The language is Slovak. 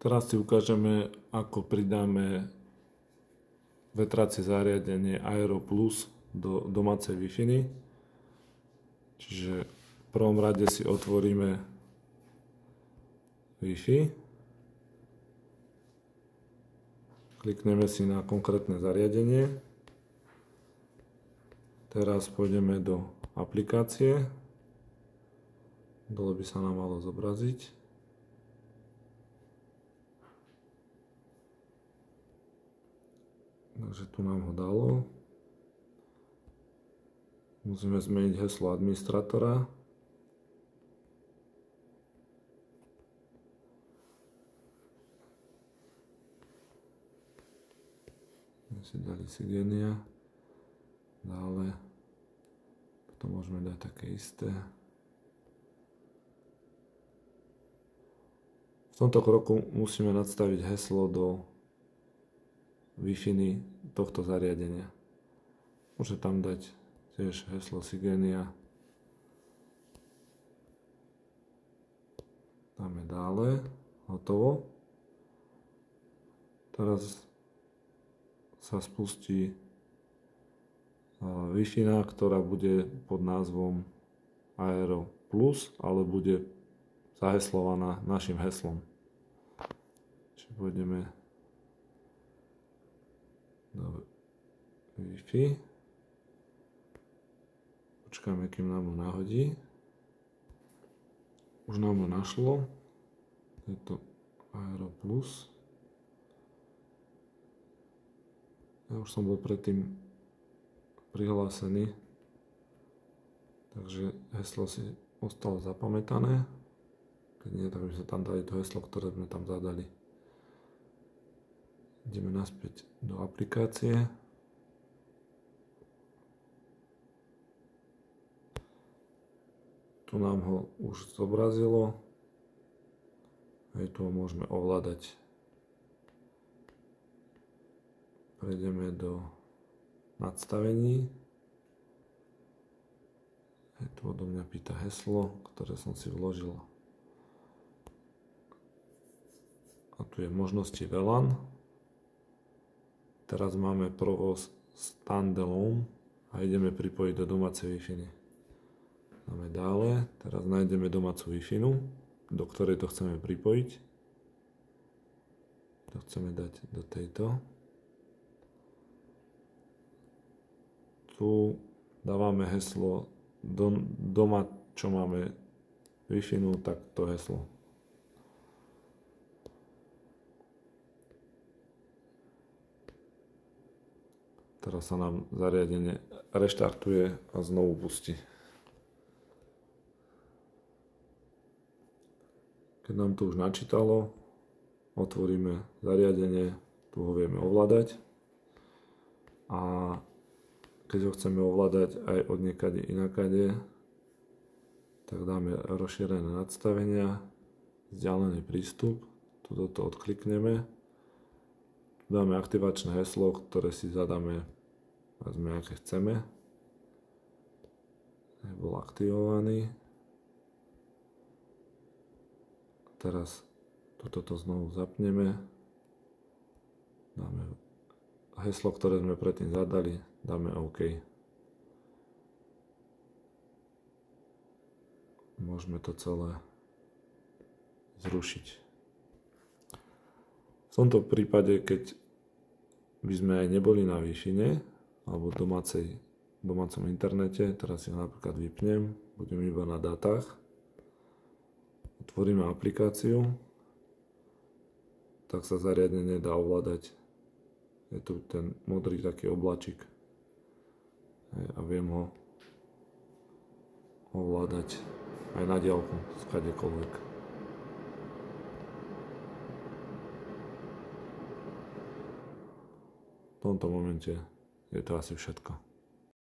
Teraz si ukážeme, ako pridáme vetracie zariadenie Aero Plus do domácej Wi-Fi. Čiže v prvom rade si otvoríme Wi-Fi. Klikneme si na konkrétne zariadenie. Teraz pôjdeme do aplikácie. Dole by sa nám malo zobraziť. Takže tu nám ho dalo. Musíme zmeniť heslo administrátora. My si dali Sigenia. Dále potom môžeme dať také isté. V tomto kroku musíme nadstaviť heslo do Wi-Fi tohto zariadenia. Môže tam dať tiež heslo Sigenia. Dáme dále. Hotovo. Teraz sa spustí Wi-Fi, ktorá bude pod názvom Aero Plus, ale bude zaheslovaná našim heslom. Čiže pôjdeme do Wi-Fi. Počkáme, kým nám ho nahodí. Už nám ho našlo. Je to Aero Plus. Ja už som bol predtým prihlásený, takže heslo si ostalo zapamätané. Keď nie, tak by sa tam dali to heslo, ktoré sme tam zadali. Ideme naspäť do aplikácie. Tu nám ho už zobrazilo. Aj tu ho môžeme ovládať. Prejdeme do nadstavení. Aj tu odo mňa pýta heslo, ktoré som si vložil. A tu je možnosti VLAN. Teraz máme provoz standalone a ideme pripojiť do domácej Wi-Fi. Dáme dále, teraz nájdeme domácu Wi-Fi, do ktorej to chceme pripojiť. To chceme dať do tejto. Tu dávame heslo doma, čo máme Wi-Fi, tak to heslo. Teraz sa nám zariadenie reštartuje a znovu pustí. Keď nám to už načítalo, otvoríme zariadenie, tu ho vieme ovládať. A keď ho chceme ovládať aj od niekade inakade, tak dáme rozšírené nadstavenia, vzdialený prístup, tu toto odklikneme. Dáme aktivačné heslo, ktoré si zadáme, aké chceme. Bol aktivovaný. Teraz toto znovu zapneme. Dáme heslo, ktoré sme predtým zadali, dáme OK. Môžeme to celé zrušiť. V tomto prípade, keď by sme aj neboli na Wi-Fi alebo domácom internete, teraz si ho napríklad vypnem, budem iba na dátach, otvoríme aplikáciu, tak sa zariadenie dá ovládať. Je tu ten modrý taký obláčik a viem ho ovládať aj na diaľku, skadekoľvek. V tomto momente je to asi všetko.